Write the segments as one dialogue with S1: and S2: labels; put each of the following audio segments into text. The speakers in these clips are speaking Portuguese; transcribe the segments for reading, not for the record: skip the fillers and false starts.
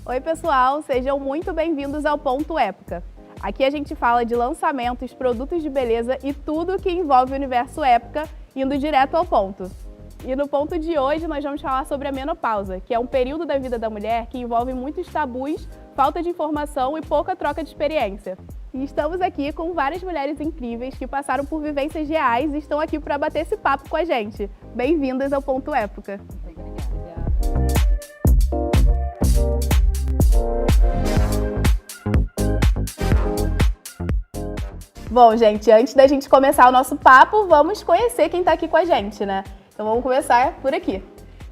S1: Oi pessoal, sejam muito bem-vindos ao Ponto Época. Aqui a gente fala de lançamentos, produtos de beleza e tudo que envolve o universo época, indo direto ao ponto. E no ponto de hoje nós vamos falar sobre a menopausa, que é um período da vida da mulher que envolve muitos tabus, falta de informação e pouca troca de experiência. E estamos aqui com várias mulheres incríveis que passaram por vivências reais e estão aqui para bater esse papo com a gente. Bem-vindas ao Ponto Época. Bom, gente, antes da gente começar o nosso papo, vamos conhecer quem está aqui com a gente, né? Então vamos começar por aqui.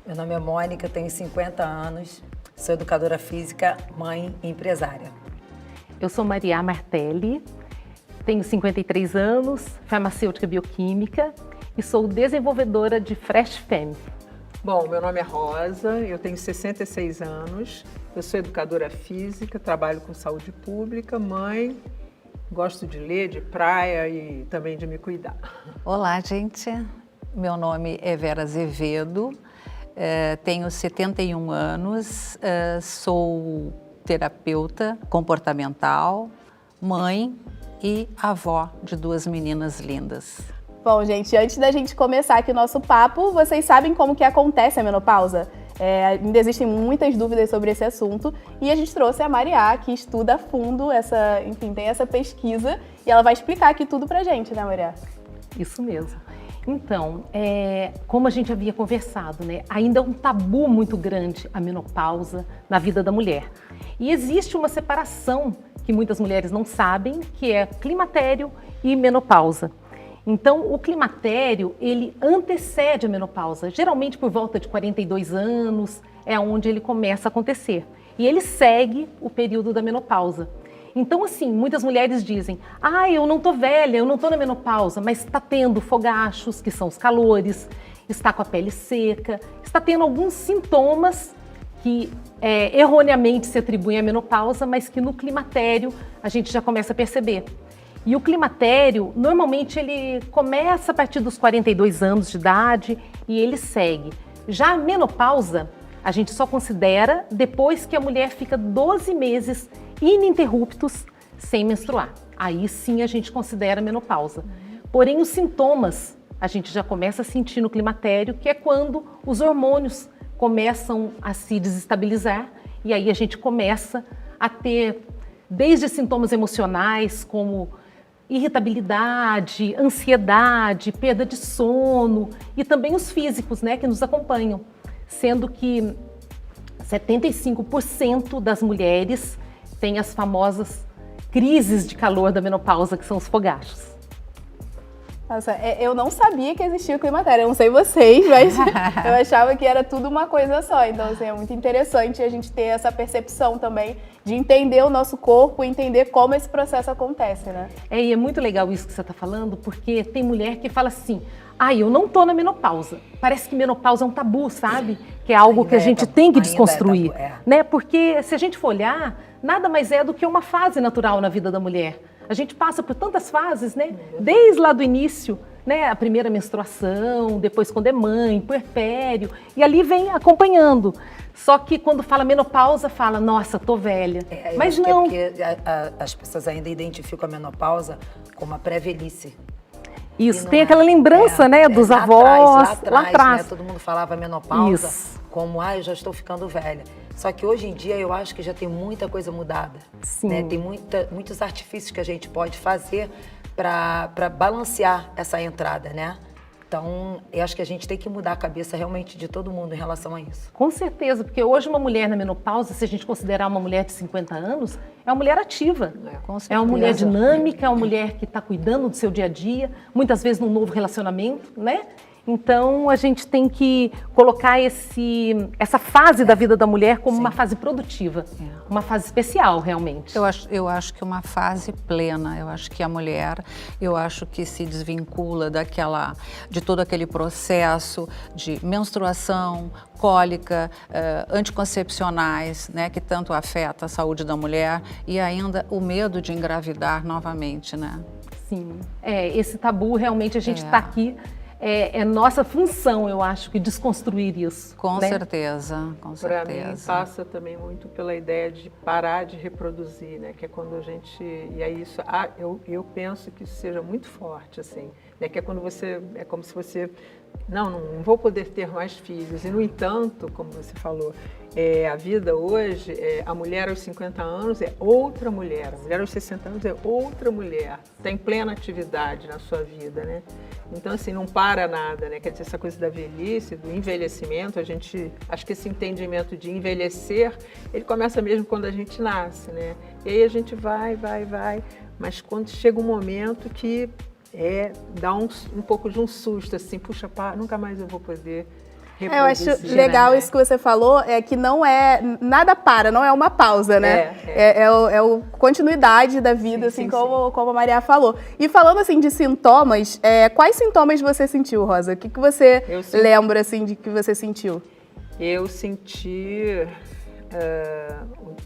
S2: Meu nome é Mônica, tenho 50 anos, sou educadora física, mãe e empresária.
S3: Eu sou Maria Martelli, tenho 53 anos, farmacêutica bioquímica e sou desenvolvedora de Fresh Femme.
S4: Bom, meu nome é Rosa, eu tenho 66 anos, eu sou educadora física, trabalho com saúde pública, mãe, gosto de ler, de praia e também de me cuidar.
S5: Olá, gente. Meu nome é Vera Azevedo, tenho 71 anos, sou terapeuta comportamental, mãe e avó de 2 meninas lindas.
S1: Bom, gente, antes da gente começar aqui o nosso papo, vocês sabem como que acontece a menopausa? Ainda existem muitas dúvidas sobre esse assunto e a gente trouxe a Maria, que estuda a fundo tem essa pesquisa e ela vai explicar aqui tudo pra gente, né, Maria?
S3: Isso mesmo. Então, como a gente havia conversado, né, ainda é um tabu muito grande a menopausa na vida da mulher. E existe uma separação que muitas mulheres não sabem, que é climatério e menopausa. Então, o climatério, ele antecede a menopausa, geralmente por volta de 42 anos, é onde ele começa a acontecer. E ele segue o período da menopausa. Então, assim, muitas mulheres dizem, eu não tô velha, eu não tô na menopausa, mas está tendo fogachos, que são os calores, está com a pele seca, está tendo alguns sintomas que erroneamente se atribuem à menopausa, mas que no climatério a gente já começa a perceber. E o climatério, normalmente, ele começa a partir dos 42 anos de idade e ele segue. Já a menopausa, a gente só considera depois que a mulher fica 12 meses ininterruptos sem menstruar. Aí sim a gente considera menopausa. Porém, os sintomas a gente já começa a sentir no climatério, que é quando os hormônios começam a se desestabilizar e aí a gente começa a ter desde sintomas emocionais como irritabilidade, ansiedade, perda de sono e também os físicos, né, que nos acompanham, sendo que 75% das mulheres têm as famosas crises de calor da menopausa, que são os fogachos.
S1: Nossa, eu não sabia que existia o climatério, eu não sei vocês, mas eu achava que era tudo uma coisa só. Então, assim, é muito interessante a gente ter essa percepção também de entender o nosso corpo e entender como esse processo acontece, né?
S3: E é muito legal isso que você está falando, porque tem mulher que fala assim, eu não tô na menopausa. Parece que menopausa é um tabu, sabe? Que é algo que a gente tem que desconstruir, né? Porque se a gente for olhar, nada mais é do que uma fase natural na vida da mulher. A gente passa por tantas fases, né? Desde lá do início, né? A primeira menstruação, depois quando é mãe, puerpério, e ali vem acompanhando. Só que quando fala menopausa, fala, nossa, tô velha. Mas não.
S2: É porque as pessoas ainda identificam a menopausa como a pré-velhice.
S3: Isso, tem aquela lembrança, né, dos avós, lá atrás.
S2: Né, todo mundo falava menopausa como, eu já estou ficando velha. Só que hoje em dia eu acho que já tem muita coisa mudada.
S3: Sim.
S2: Né? Tem muitos artifícios que a gente pode fazer para balancear essa entrada, né? Então, eu acho que a gente tem que mudar a cabeça realmente de todo mundo em relação a isso.
S3: Com certeza, porque hoje uma mulher na menopausa, se a gente considerar uma mulher de 50 anos, é uma mulher ativa. É uma mulher dinâmica, é uma mulher que está cuidando do seu dia a dia, muitas vezes num novo relacionamento, né? Então, a gente tem que colocar essa fase da vida da mulher como uma fase produtiva, uma fase especial, realmente.
S5: Eu acho que uma fase plena. Eu acho que a mulher, que se desvincula de todo aquele processo de menstruação, cólica, anticoncepcionais, né, que tanto afeta a saúde da mulher e ainda o medo de engravidar novamente, né?
S3: Sim, esse tabu realmente a gente está aqui é nossa função, eu acho, que desconstruir isso.
S5: Com
S3: né?
S5: certeza, com
S4: Para mim,
S5: certeza.
S4: passa também muito pela ideia de parar de reproduzir, né? Que é quando a gente... E aí isso, eu penso que isso seja muito forte, assim. Né? Que é quando você... É como se você... Não vou poder ter mais filhos. E, no entanto, como você falou, a vida hoje, a mulher aos 50 anos é outra mulher. A mulher aos 60 anos é outra mulher. Está em plena atividade na sua vida, né? Então, assim, não para nada, né? Quer dizer, essa coisa da velhice, do envelhecimento, acho que esse entendimento de envelhecer, ele começa mesmo quando a gente nasce, né? E aí a gente vai, mas quando chega um momento que dá um pouco de um susto, assim, puxa, nunca mais eu vou poder
S1: Eu acho
S4: reproduzir,
S1: legal
S4: né?
S1: isso que você falou, que não nada para, não é uma pausa, né? É continuidade da vida,
S4: Sim,
S1: assim,
S4: sim,
S1: como a Maria falou. E falando, assim, de sintomas, quais sintomas você sentiu, Rosa? O que você lembra, assim, de que você sentiu?
S4: Eu senti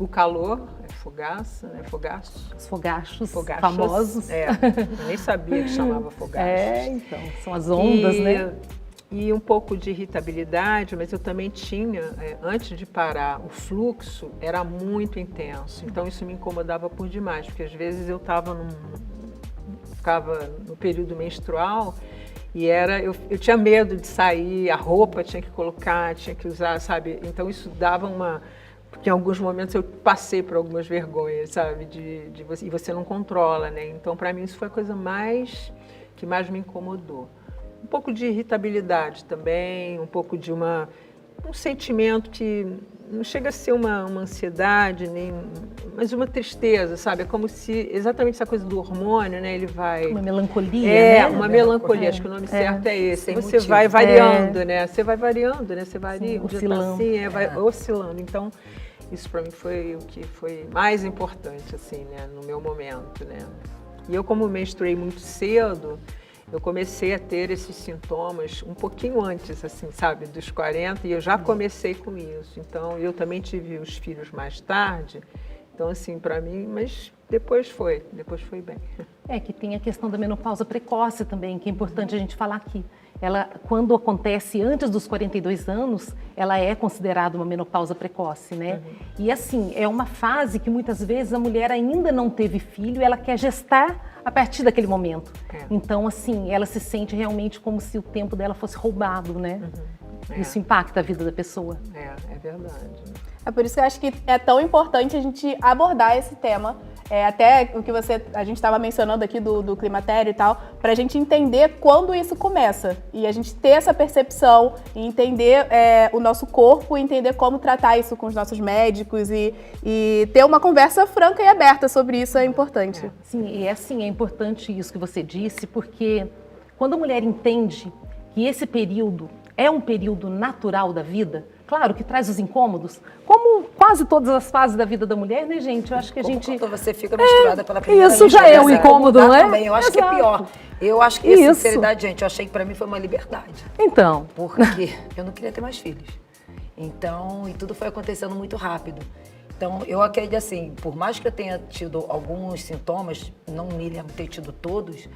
S4: o calor, fogaça, né?
S3: Os fogachos
S4: Fogachos,
S3: famosos.
S4: Eu nem sabia que chamava fogachos.
S3: Então, são as ondas, né?
S4: E um pouco de irritabilidade, mas eu também tinha, antes de parar, o fluxo era muito intenso. Então isso me incomodava por demais, porque às vezes eu ficava no período menstrual e eu tinha medo de sair, a roupa tinha que colocar, tinha que usar, sabe? Então isso dava porque em alguns momentos eu passei por algumas vergonhas, sabe? E você não controla, né? Então, para mim, isso foi a coisa que mais me incomodou. Um pouco de irritabilidade também, um pouco de um sentimento que não chega a ser uma ansiedade, mas uma tristeza, sabe? É como se, exatamente essa coisa do hormônio, né? Ele vai...
S3: Uma melancolia, né?
S4: Uma melancolia, acho que o nome certo é esse.
S2: Sem
S4: Você
S2: motivo.
S4: vai variando, né? Você vai variando, né? Você varia,
S3: Sim,
S4: um dia
S3: oscilando.
S4: tá assim, vai oscilando. Então, isso para mim foi o que foi mais importante, assim, né? No meu momento, né? E eu, como menstruei muito cedo, eu comecei a ter esses sintomas um pouquinho antes, assim, sabe, dos 40, e eu já comecei com isso. Então, eu também tive os filhos mais tarde. Então, assim, para mim, mas depois foi bem.
S3: Que tem a questão da menopausa precoce também, que é importante a gente falar aqui. Ela, quando acontece antes dos 42 anos, ela é considerada uma menopausa precoce, né? E assim, é uma fase que muitas vezes a mulher ainda não teve filho e ela quer gestar a partir daquele momento. Então, assim, ela se sente realmente como se o tempo dela fosse roubado, né? Isso impacta a vida da pessoa.
S4: É verdade.
S1: É por isso que eu acho que é tão importante a gente abordar esse tema, até o que a gente estava mencionando aqui do climatério e tal, para a gente entender quando isso começa e a gente ter essa percepção e entender o nosso corpo, entender como tratar isso com os nossos médicos e ter uma conversa franca e aberta sobre isso é importante.
S3: Sim, e é importante isso que você disse, porque quando a mulher entende que esse período é um período natural da vida, claro que traz os incômodos, como quase todas as fases da vida da mulher, né, gente? Eu acho que a gente...
S2: Quando você fica menstruada pela primeira vez...
S3: Isso já é um incômodo, não é?
S2: Também. Eu acho que é pior. Eu acho que, sinceridade, gente, eu achei que pra mim foi uma liberdade.
S3: Então.
S2: Porque eu não queria ter mais filhos. Então, e tudo foi acontecendo muito rápido. Então, eu acredito assim, por mais que eu tenha tido alguns sintomas, não me lembro de ter tido todos,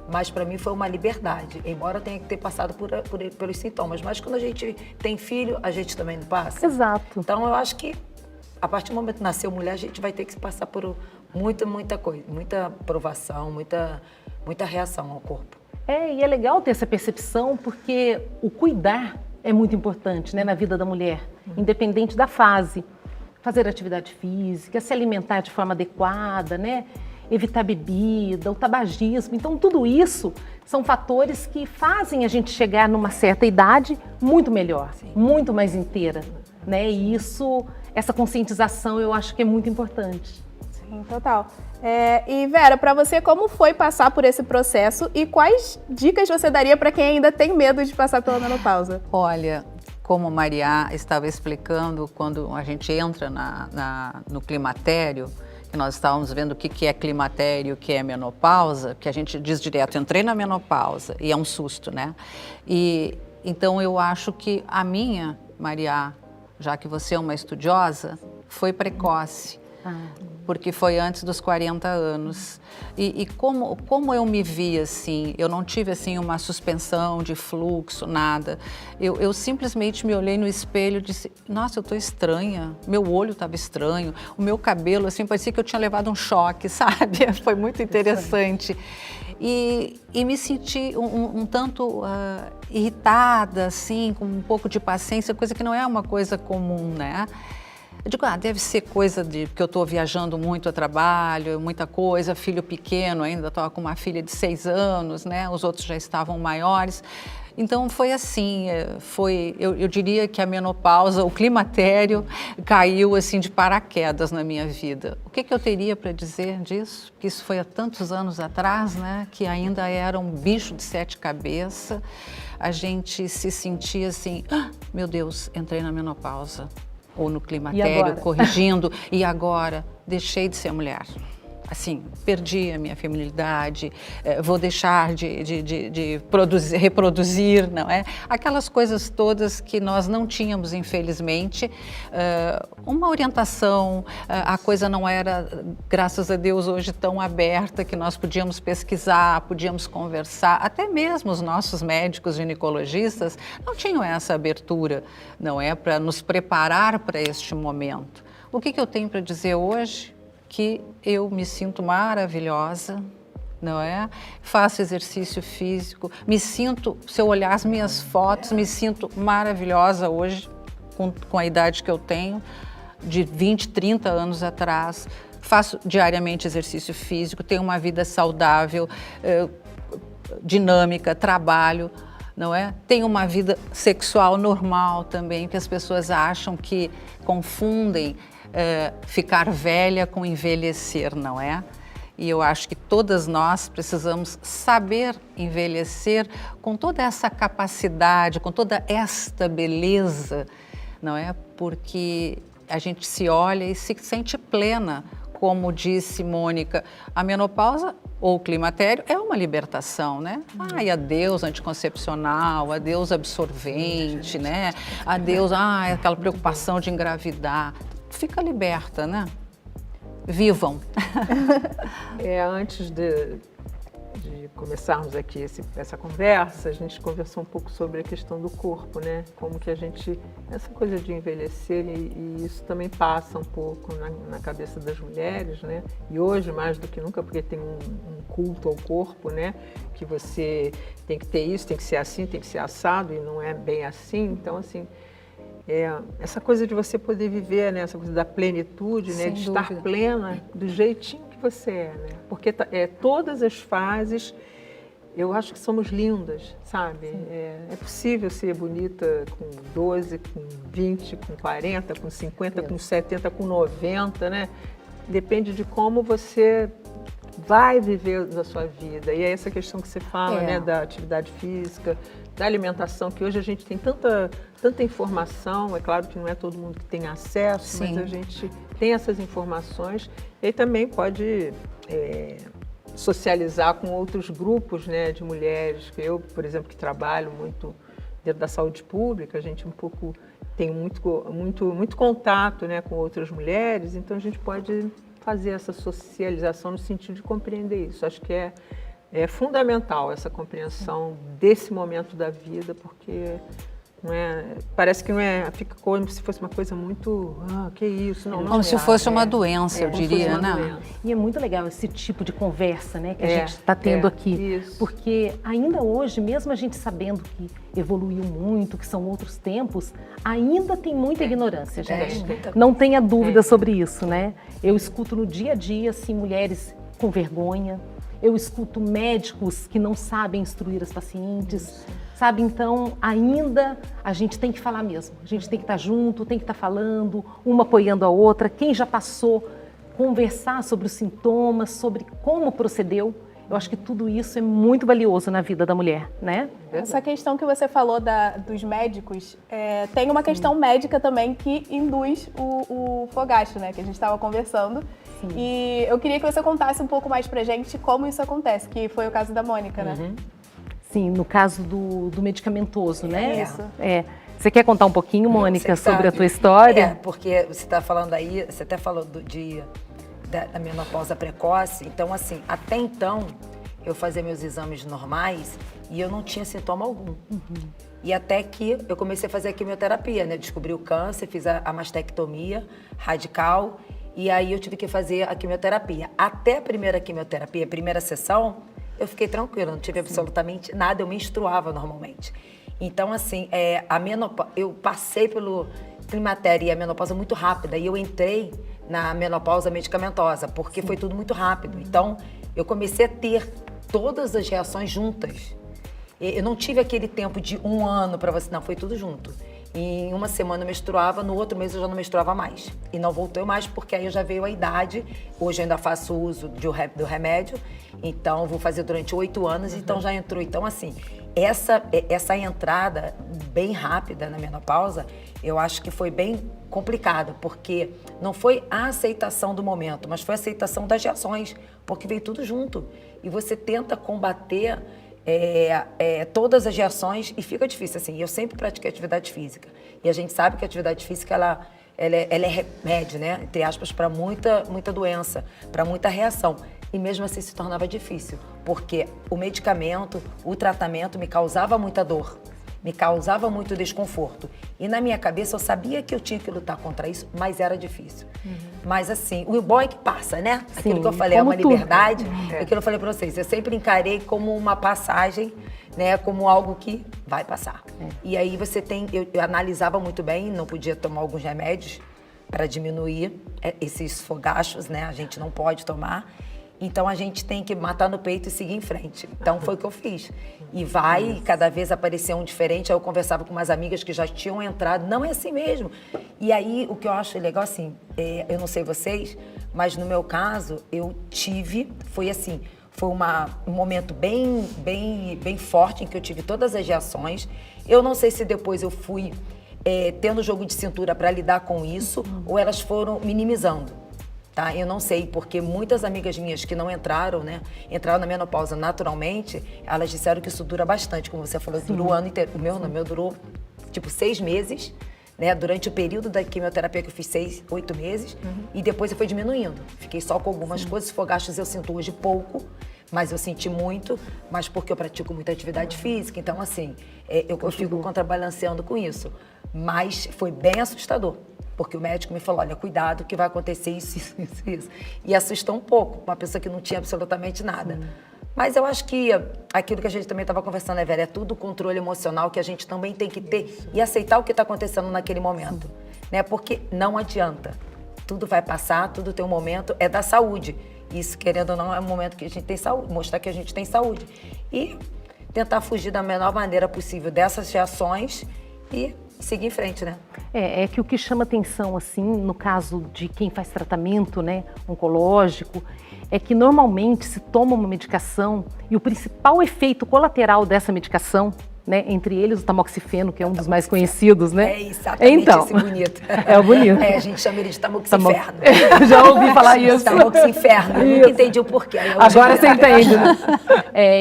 S2: mas para mim foi uma liberdade, embora eu tenha que ter passado pelos sintomas. Mas quando a gente tem filho, a gente também não passa.
S3: Exato.
S2: Então eu acho que a partir do momento que nasceu mulher, a gente vai ter que passar por muita coisa, muita provação, muita reação ao corpo.
S3: E é legal ter essa percepção, porque o cuidar é muito importante, né, na vida da mulher, independente da fase. Fazer atividade física, se alimentar de forma adequada, né? Evitar bebida, o tabagismo. Então, tudo isso são fatores que fazem a gente chegar numa certa idade muito melhor, muito mais inteira, né? E essa conscientização eu acho que é muito importante.
S1: Sim, total. E Vera, para você, como foi passar por esse processo e quais dicas você daria para quem ainda tem medo de passar pela menopausa?
S5: Olha, como Maria estava explicando, quando a gente entra no climatério, que nós estávamos vendo o que é climatério, o que é menopausa, que a gente diz direto, entrei na menopausa, e é um susto, né? E então eu acho que a minha, Maria, já que você é uma estudiosa, foi precoce. porque foi antes dos 40 anos. E como eu me vi assim, eu não tive assim uma suspensão de fluxo, nada. Eu simplesmente me olhei no espelho e disse, nossa, eu estou estranha, meu olho estava estranho, o meu cabelo, assim, parecia que eu tinha levado um choque, sabe? Foi muito interessante. E me senti um tanto irritada, assim, com um pouco de paciência, coisa que não é uma coisa comum, né? Eu digo, deve ser coisa porque eu estou viajando muito a trabalho, muita coisa, filho pequeno, ainda estava com uma filha de 6 anos, né? Os outros já estavam maiores. Então foi assim, eu diria que a menopausa, o climatério caiu assim de paraquedas na minha vida. O que eu teria para dizer disso? Que isso foi há tantos anos atrás, né? Que ainda era um bicho de 7 cabeças. A gente se sentia assim, meu Deus, entrei na menopausa. Ou no climatério, corrigindo, e agora deixei de ser mulher. Assim, perdi a minha feminilidade, vou deixar de reproduzir, não é? Aquelas coisas todas que nós não tínhamos, infelizmente. Uma orientação, a coisa não era, graças a Deus, hoje tão aberta que nós podíamos pesquisar, podíamos conversar. Até mesmo os nossos médicos ginecologistas não tinham essa abertura, não é? Para nos preparar para este momento. O que eu tenho para dizer hoje? Que eu me sinto maravilhosa, não é? Faço exercício físico, me sinto, se eu olhar as minhas fotos, me sinto maravilhosa hoje, com a idade que eu tenho, de 20, 30 anos atrás. Faço diariamente exercício físico, tenho uma vida saudável, dinâmica, trabalho, não é? Tenho uma vida sexual normal também, que as pessoas acham que confundem ficar velha com envelhecer, não é? E eu acho que todas nós precisamos saber envelhecer com toda essa capacidade, com toda esta beleza, não é? Porque a gente se olha e se sente plena, como disse Mônica, a menopausa ou o climatério é uma libertação, né? Ai, adeus anticoncepcional, adeus absorvente, né? Adeus, aquela preocupação de engravidar. Fica liberta, né? Vivam.
S4: Antes de começarmos aqui essa conversa, a gente conversou um pouco sobre a questão do corpo, né? Como que a gente, essa coisa de envelhecer, e isso também passa um pouco na cabeça das mulheres, né? E hoje, mais do que nunca, porque tem um culto ao corpo, né? Que você tem que ter isso, tem que ser assim, tem que ser assado, e não é bem assim. Então, assim, essa coisa de você poder viver, né? Essa coisa da plenitude, né? De estar plena do jeitinho que você é, né? Porque todas as fases, eu acho que somos lindas, sabe? É possível ser bonita com 12, com 20, com 40, com 50, com 70, com 90, né? Depende de como você vai viver a sua vida. E é essa questão que você fala, né? Da atividade física, da alimentação, que hoje a gente tem tanta informação. É claro que não é todo mundo que tem acesso, mas a gente tem essas informações e também pode socializar com outros grupos, né, de mulheres. Eu, por exemplo, que trabalho muito dentro da saúde pública, a gente tem muito contato, né, com outras mulheres, então a gente pode fazer essa socialização no sentido de compreender isso. Acho que é fundamental essa compreensão desse momento da vida, porque parece que fica como se fosse uma coisa muito, que isso, não
S5: como se fosse uma doença, eu diria, né?
S3: E é muito legal esse tipo de conversa, né, que a gente está tendo aqui, porque ainda hoje, mesmo a gente sabendo que evoluiu muito, que são outros tempos, ainda tem muita ignorância, gente. Não tenha dúvida sobre isso, né? Eu escuto no dia a dia, assim, mulheres com vergonha. Eu escuto médicos que não sabem instruir as pacientes, sabe? Então, ainda a gente tem que falar mesmo. A gente tem que estar junto, tem que estar falando, uma apoiando a outra. Quem já passou, conversar sobre os sintomas, sobre como procedeu. Eu acho que tudo isso é muito valioso na vida da mulher, né?
S1: Essa questão que você falou dos médicos, tem uma questão médica também que induz o fogacho, né? Que a gente estava conversando. Sim. E eu queria que você contasse um pouco mais pra gente como isso acontece, que foi o caso da Mônica, né?
S3: Sim, no caso do medicamentoso, né?
S1: Isso.
S3: Você quer contar um pouquinho, Mônica,
S2: Você
S3: sobre
S2: sabe.
S3: a tua história?
S2: Porque você está falando aí, você até falou da menopausa precoce. Então, assim, até então, eu fazia meus exames normais e eu não tinha sintoma algum. E até que eu comecei a fazer a quimioterapia, né? Descobri o câncer, fiz a mastectomia radical e aí eu tive que fazer a quimioterapia. Até a primeira quimioterapia, a primeira sessão, eu fiquei tranquila, não tive absolutamente nada, eu menstruava normalmente. Então, assim, eu passei pelo climatério e a menopausa muito rápida e eu entrei na menopausa medicamentosa, porque foi tudo muito rápido. Então, eu comecei a ter todas as reações juntas. Eu não tive aquele tempo de 1 ano para você, não, foi tudo junto. Em uma semana eu menstruava, no outro mês eu já não menstruava mais. E não voltou mais porque aí já veio a idade. Hoje eu ainda faço uso do remédio, então vou fazer durante 8 anos, então já entrou. Então, assim, essa entrada bem rápida na menopausa, eu acho que foi bem complicada, porque não foi a aceitação do momento, mas foi a aceitação das reações, porque veio tudo junto. E você tenta combater todas as reações e fica difícil. Assim, eu sempre pratiquei atividade física. E a gente sabe que a atividade física, ela é remédio, né? Entre aspas, para muita doença, para muita reação. E mesmo assim se tornava difícil, porque o medicamento, o tratamento me causava muita dor, me causava muito desconforto. E na minha cabeça eu sabia que eu tinha que lutar contra isso, mas era difícil. Mas assim, o bom é que passa, né? Aquilo
S3: Sim,
S2: que eu falei é uma
S3: tudo.
S2: liberdade. Aquilo eu falei para vocês, eu sempre encarei como uma passagem, né? Como algo que vai passar. E aí você eu analisava muito bem, não podia tomar alguns remédios para diminuir esses fogachos, né? A gente não pode tomar. Então, a gente tem que matar no peito e seguir em frente. Então, foi o que eu fiz. E cada vez aparecia um diferente. Aí eu conversava com umas amigas que já tinham entrado. Não é assim mesmo. E aí, o que eu acho legal, assim, eu não sei vocês, mas no meu caso, foi assim, foi um momento bem forte em que eu tive todas as reações. Eu não sei se depois eu fui tendo jogo de cintura para lidar com isso, ou elas foram minimizando. Tá? Eu não sei, porque muitas amigas minhas que não entraram, né? Entraram na menopausa naturalmente, elas disseram que isso dura bastante, como você falou, dura o ano inteiro. O meu durou, tipo, 6 meses, né? Durante o período da quimioterapia que eu fiz 8 meses, e depois eu fui diminuindo. Fiquei só com algumas coisas, fogachos eu sinto hoje pouco, mas eu senti muito, mas porque eu pratico muita atividade física, então assim, eu fico contrabalanceando com isso. Mas foi bem assustador. Porque o médico me falou, olha, cuidado que vai acontecer isso. E assustou um pouco, uma pessoa que não tinha absolutamente nada. Mas eu acho que aquilo que a gente também estava conversando, né, Vera, é tudo controle emocional que a gente também tem que ter e aceitar o que está acontecendo naquele momento. Né? Porque não adianta. Tudo vai passar, tudo tem um momento, é da saúde. Isso, querendo ou não, é um momento que a gente tem saúde, mostrar que a gente tem saúde. E tentar fugir da menor maneira possível dessas reações e seguir em frente, né?
S3: É que o que chama atenção, assim, no caso de quem faz tratamento, né, oncológico, é que normalmente se toma uma medicação e o principal efeito colateral dessa medicação, né, entre eles o tamoxifeno, que é um dos mais conhecidos, né?
S2: É exatamente
S3: então,
S2: esse bonito.
S3: É o bonito.
S2: A gente chama ele de tamoxinferno.
S3: Já ouvi falar isso.
S2: Tamoxinferno. Eu nunca entendi o porquê.
S3: Agora você entende, né?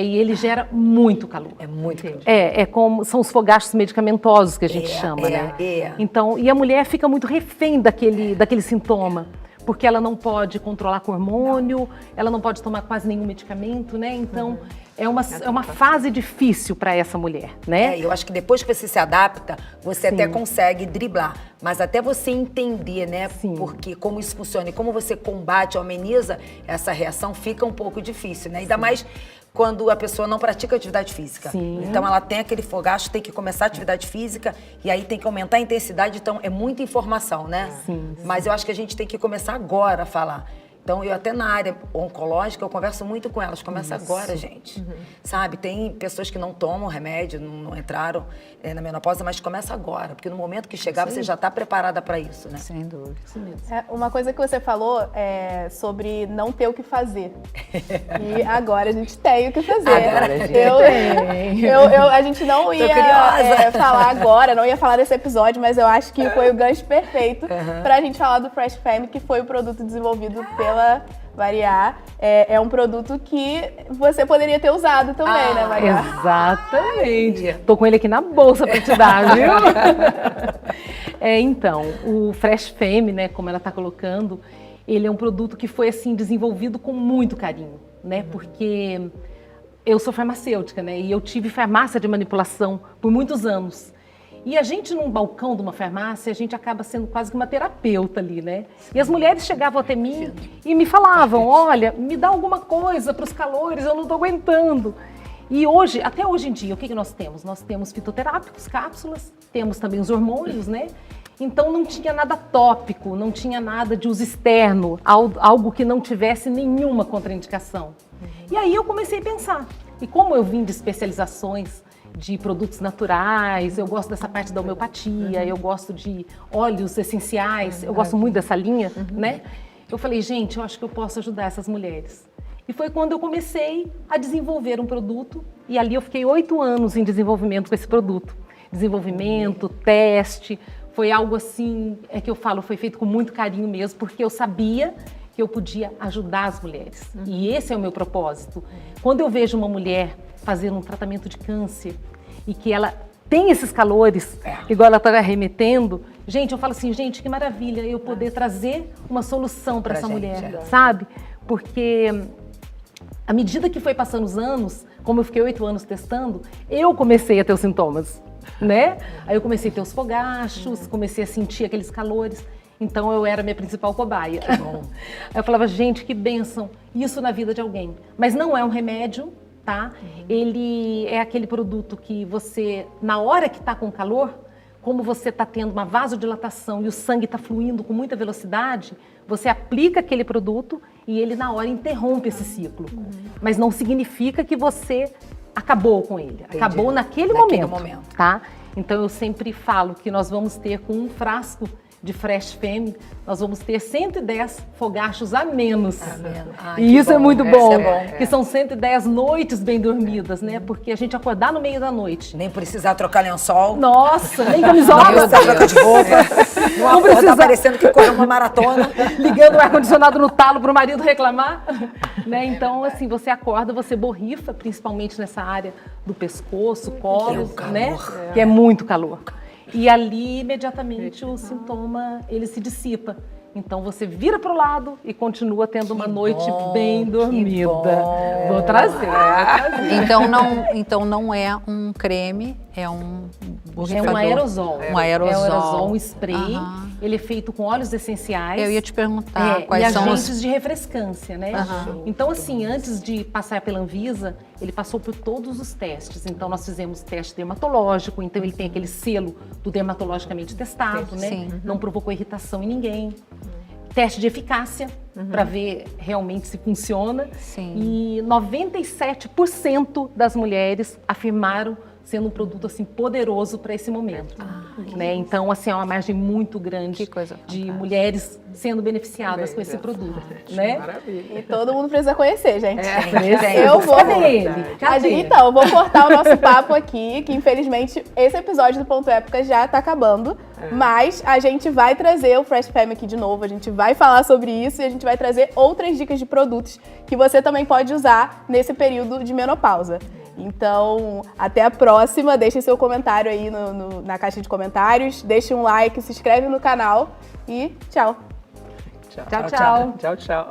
S3: E ele gera muito calor.
S2: É muito calor.
S3: São os fogachos medicamentosos que a gente chama, né? Então, e a mulher fica muito refém daquele sintoma. Porque ela não pode controlar com hormônio, ela não pode tomar quase nenhum medicamento, né? Então, é uma fase difícil para essa mulher, né?
S2: Eu acho que depois que você se adapta, você até consegue driblar. Mas até você entender, né? Porque como isso funciona e como você combate, ameniza essa reação, fica um pouco difícil, né? Ainda mais quando a pessoa não pratica atividade física. Então, ela tem aquele fogacho, tem que começar a atividade física e aí tem que aumentar a intensidade. Então, é muita informação, né? Mas eu acho que a gente tem que começar agora a falar. Então, eu até na área oncológica, eu converso muito com elas. Começa agora, gente. Sabe? Tem pessoas que não tomam remédio, não entraram na menopausa, mas começa agora. Porque no momento que chegar, você já está preparada para isso, né?
S5: Sem dúvida.
S1: Uma coisa que você falou é sobre não ter o que fazer. E agora a gente tem o que fazer.
S2: Agora a gente tem.
S1: A gente não ia falar agora, não ia falar desse episódio, mas eu acho que foi o gancho perfeito para a gente falar do Fresh Femme, que foi o produto desenvolvido pela ela, Mariá, é um produto que você poderia ter usado também, né, Mariá?
S3: Exatamente. Tô com ele aqui na bolsa para te dar, viu? Então, o Fresh Femme, né, como ela está colocando, ele é um produto que foi assim desenvolvido com muito carinho, né? Porque eu sou farmacêutica, né? E eu tive farmácia de manipulação por muitos anos. E a gente, num balcão de uma farmácia, a gente acaba sendo quase que uma terapeuta ali, né? E as mulheres chegavam até mim e me falavam, olha, me dá alguma coisa para os calores, eu não estou aguentando. E hoje, até hoje em dia, o que nós temos? Nós temos fitoterápicos, cápsulas, temos também os hormônios, né? Então não tinha nada tópico, não tinha nada de uso externo, algo que não tivesse nenhuma contraindicação. E aí eu comecei a pensar, e como eu vim de especializações de produtos naturais, eu gosto dessa parte da homeopatia, eu gosto de óleos essenciais, eu gosto muito dessa linha, né? Eu falei, gente, eu acho que eu posso ajudar essas mulheres. E foi quando eu comecei a desenvolver um produto, e ali eu fiquei 8 anos em desenvolvimento com esse produto. Desenvolvimento, teste, foi algo assim, que eu falo, foi feito com muito carinho mesmo, porque eu sabia que eu podia ajudar as mulheres. E esse é o meu propósito. Quando eu vejo uma mulher fazendo um tratamento de câncer e que ela tem esses calores, igual ela está remetendo, gente, eu falo assim, gente, que maravilha eu poder trazer uma solução para essa mulher, sabe? Porque à medida que foi passando os anos, como eu fiquei 8 anos testando, eu comecei a ter os sintomas, né? Aí eu comecei a ter os fogachos, comecei a sentir aqueles calores. Então eu era a minha principal cobaia. Aí eu falava, gente, que bênção, isso na vida de alguém. Mas não é um remédio, tá? Ele é aquele produto que você, na hora que está com calor, como você está tendo uma vasodilatação e o sangue está fluindo com muita velocidade, você aplica aquele produto e ele na hora interrompe esse ciclo. Mas não significa que você acabou com ele.
S2: Entendi.
S3: Acabou naquele momento, tá? Então eu sempre falo que nós vamos ter com um frasco de Fresh Femme, nós vamos ter 110 fogachos a menos. E isso é muito bom, que são 110 noites bem dormidas, né? Porque a gente acordar no meio da noite.
S2: Nem precisar trocar lençol.
S3: Nossa, nem camisola.
S2: Troca de roupa. Não precisa parecendo que correu uma maratona.
S3: Ligando o ar-condicionado no talo para o marido reclamar. Né? Então, assim, você acorda, você borrifa, principalmente nessa área do pescoço, colo, né? Que é muito calor. E ali, imediatamente, o sintoma, ele se dissipa. Então, você vira para o lado e continua tendo uma noite bem dormida. Vou trazer.
S5: Então, não é um creme, é um borrifador.
S3: É um aerosol.
S5: Um aerosol.
S3: É um aerosol, um spray. Ele é feito com óleos essenciais.
S5: Eu ia te perguntar quais
S3: e
S5: são
S3: agentes de refrescância, né? Então, assim, antes de passar pela Anvisa, ele passou por todos os testes. Então, nós fizemos teste dermatológico, então ele tem aquele selo do dermatologicamente testado, né?
S5: Sim.
S3: Não provocou irritação em ninguém. Teste de eficácia, para ver realmente se funciona.
S5: Sim.
S3: E 97% das mulheres afirmaram sendo um produto assim poderoso para esse momento, né? Então, assim, é uma margem muito grande de mulheres sendo beneficiadas com esse produto, né?
S4: Maravilha.
S1: E todo mundo precisa conhecer, gente.
S3: Eu vou ele.
S1: Então, eu vou cortar o nosso papo aqui, que infelizmente esse episódio do Ponto Época já tá acabando, mas a gente vai trazer o Fresh Femme aqui de novo, a gente vai falar sobre isso e a gente vai trazer outras dicas de produtos que você também pode usar nesse período de menopausa. Então, até a próxima. Deixe seu comentário aí na caixa de comentários. Deixe um like, se inscreve no canal e tchau.
S4: Tchau, tchau.